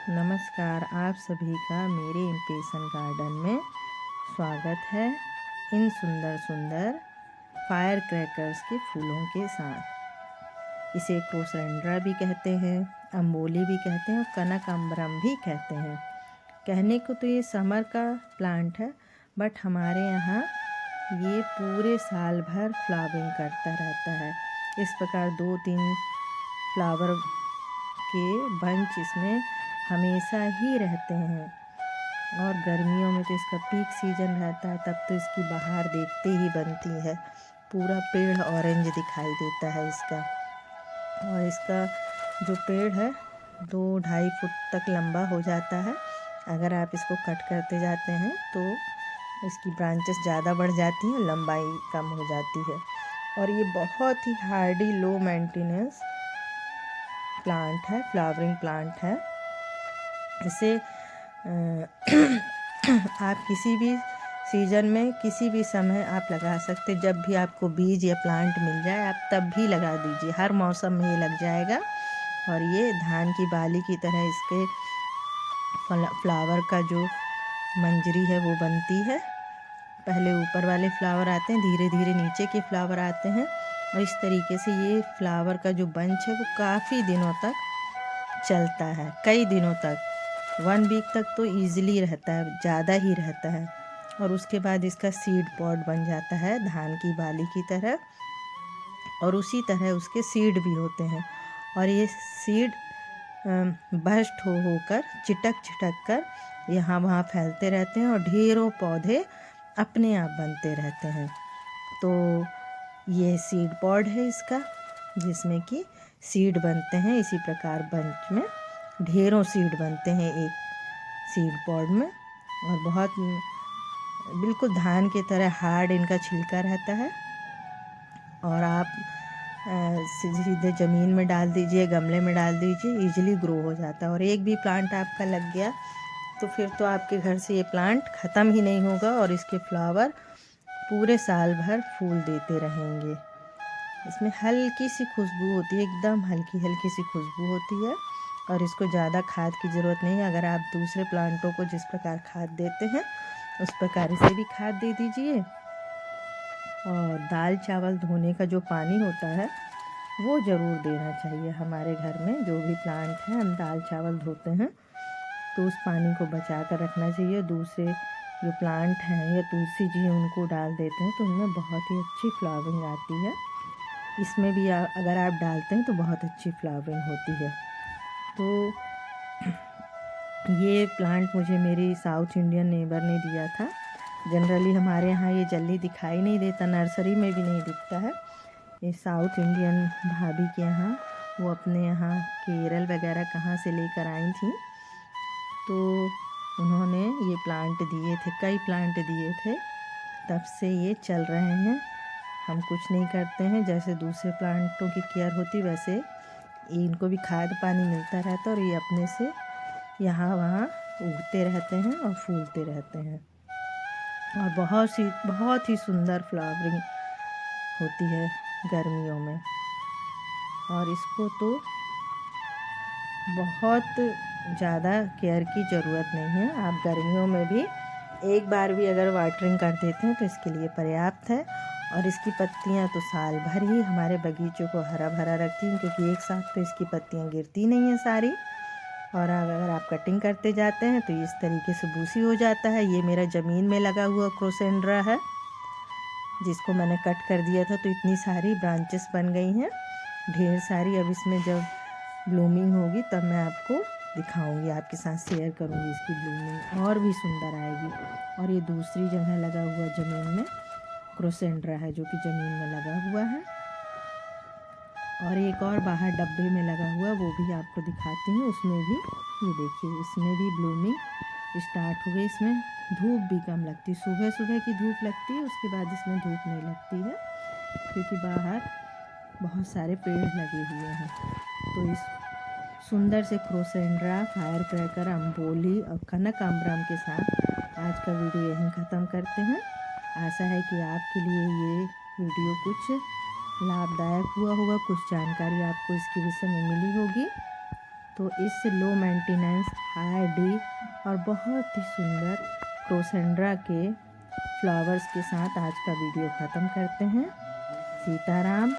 नमस्कार, आप सभी का मेरे इम्पेशन गार्डन में स्वागत है। इन सुंदर सुंदर फायर क्रैकर्स के फूलों के साथ इसे क्रोसेंड्रा भी कहते हैं, अम्बोली भी कहते हैं और कनकांबरम भी कहते हैं। कहने को तो ये समर का प्लांट है, बट हमारे यहाँ ये पूरे साल भर फ्लावरिंग करता रहता है। इस प्रकार 2-3 फ्लावर के बंच इसमें हमेशा ही रहते हैं और गर्मियों में तो इसका पीक सीजन रहता है, तब तो इसकी बहार देखते ही बनती है। पूरा पेड़ ऑरेंज दिखाई देता है इसका। और इसका जो पेड़ है 2-2.5 फुट तक लंबा हो जाता है। अगर आप इसको कट करते जाते हैं तो इसकी ब्रांचेस ज़्यादा बढ़ जाती हैं, लंबाई कम हो जाती है। और ये बहुत ही हार्डी लो मेंटेनेंस प्लांट है, फ्लावरिंग प्लांट है। इसे आप किसी भी सीज़न में किसी भी समय आप लगा सकते। जब भी आपको बीज या प्लांट मिल जाए आप तब भी लगा दीजिए, हर मौसम में ये लग जाएगा। और ये धान की बाली की तरह इसके फ्लावर का जो मंजरी है वो बनती है। पहले ऊपर वाले फ्लावर आते हैं, धीरे धीरे नीचे के फ्लावर आते हैं और इस तरीके से ये फ्लावर का जो बंच है वो काफ़ी दिनों तक चलता है, कई दिनों तक 1 वीक तक तो ईज़िली रहता है, ज़्यादा ही रहता है। और उसके बाद इसका सीड पॉड बन जाता है धान की बाली की तरह, और उसी तरह उसके सीड भी होते हैं। और ये सीड बस्ट होकर चिटक कर यहाँ वहाँ फैलते रहते हैं और ढेरों पौधे अपने आप बनते रहते हैं। तो ये सीड पॉड है इसका, जिसमें कि सीड बनते हैं। इसी प्रकार बंच में ढेरों सीड बनते हैं एक सीड पॉड में। और बहुत बिल्कुल धान की तरह हार्ड इनका छिलका रहता है। और आप सीधे ज़मीन में डाल दीजिए, गमले में डाल दीजिए, इजीली ग्रो हो जाता है। और एक भी प्लांट आपका लग गया तो फिर तो आपके घर से ये प्लांट ख़त्म ही नहीं होगा और इसके फ्लावर पूरे साल भर फूल देते रहेंगे। इसमें हल्की सी खुशबू होती है, एकदम हल्की हल्की सी खुशबू होती है। और इसको ज़्यादा खाद की ज़रूरत नहीं है। अगर आप दूसरे प्लांटों को जिस प्रकार खाद देते हैं उस प्रकार इसे भी खाद दे दीजिए। और दाल चावल धोने का जो पानी होता है वो ज़रूर देना चाहिए। हमारे घर में जो भी प्लांट हैं, हम दाल चावल धोते हैं तो उस पानी को बचा कर रखना चाहिए। दूसरे जो प्लांट हैं या तुलसी जी उनको डाल देते हैं तो उनमें बहुत ही अच्छी फ्लावरिंग आती है। इसमें भी अगर आप डालते हैं तो बहुत अच्छी फ्लावरिंग होती है। तो ये प्लांट मुझे मेरी साउथ इंडियन नेबर ने दिया था। जनरली हमारे यहाँ ये जल्दी दिखाई नहीं देता, नर्सरी में भी नहीं दिखता है। ये साउथ इंडियन भाभी के यहाँ, वो अपने यहाँ केरल वगैरह कहाँ से लेकर आई थी, तो उन्होंने ये प्लांट दिए थे, कई प्लांट दिए थे। तब से ये चल रहे हैं। हम कुछ नहीं करते हैं, जैसे दूसरे प्लांटों की केयर होती वैसे इनको भी खाद पानी मिलता रहता है और ये अपने से यहाँ वहाँ उगते रहते हैं और फूलते रहते हैं। और बहुत ही सुंदर फ्लावरिंग होती है गर्मियों में। और इसको तो बहुत ज़्यादा केयर की ज़रूरत नहीं है। आप गर्मियों में भी एक बार भी अगर वाटरिंग कर देते हैं तो इसके लिए पर्याप्त है। और इसकी पत्तियां तो साल भर ही हमारे बगीचों को हरा भरा रखती हैं, क्योंकि एक साथ तो इसकी पत्तियां गिरती नहीं हैं सारी। और अगर आप कटिंग करते जाते हैं तो इस तरीके से बूसी हो जाता है। ये मेरा ज़मीन में लगा हुआ क्रोसेंड्रा है, जिसको मैंने कट कर दिया था तो इतनी सारी ब्रांचेस बन गई हैं, ढेर सारी। अब इसमें जब ब्लूमिंग होगी तब मैं आपको दिखाऊंगी, आपके साथ शेयर करूंगी। इसकी ब्लूमिंग और भी सुंदर आएगी। और ये दूसरी जगह लगा हुआ ज़मीन में क्रोसेंड्रा है, जो कि ज़मीन में लगा हुआ है। और एक और बाहर डब्बे में लगा हुआ, वो भी आपको दिखाती हूँ। उसमें भी ये देखिए, इसमें भी ब्लूमिंग स्टार्ट हो गई। इसमें धूप भी कम लगती, सुबह सुबह की धूप लगती है, उसके बाद इसमें धूप नहीं लगती है, क्योंकि बाहर बहुत सारे पेड़ लगे हुए हैं। तो इस सुंदर से क्रोसेंड्रा, फायर क्रैकर, अम्बोली और कनकांबरम के साथ आज का वीडियो यहीं ख़त्म करते हैं। आशा है कि आपके लिए ये वीडियो कुछ लाभदायक हुआ होगा, कुछ जानकारी आपको इसके विषय में मिली होगी। तो इस लो मेंटेनेंस हाई डी और बहुत ही सुंदर क्रोसेंड्रा के फ्लावर्स के साथ आज का वीडियो ख़त्म करते हैं। सीताराम।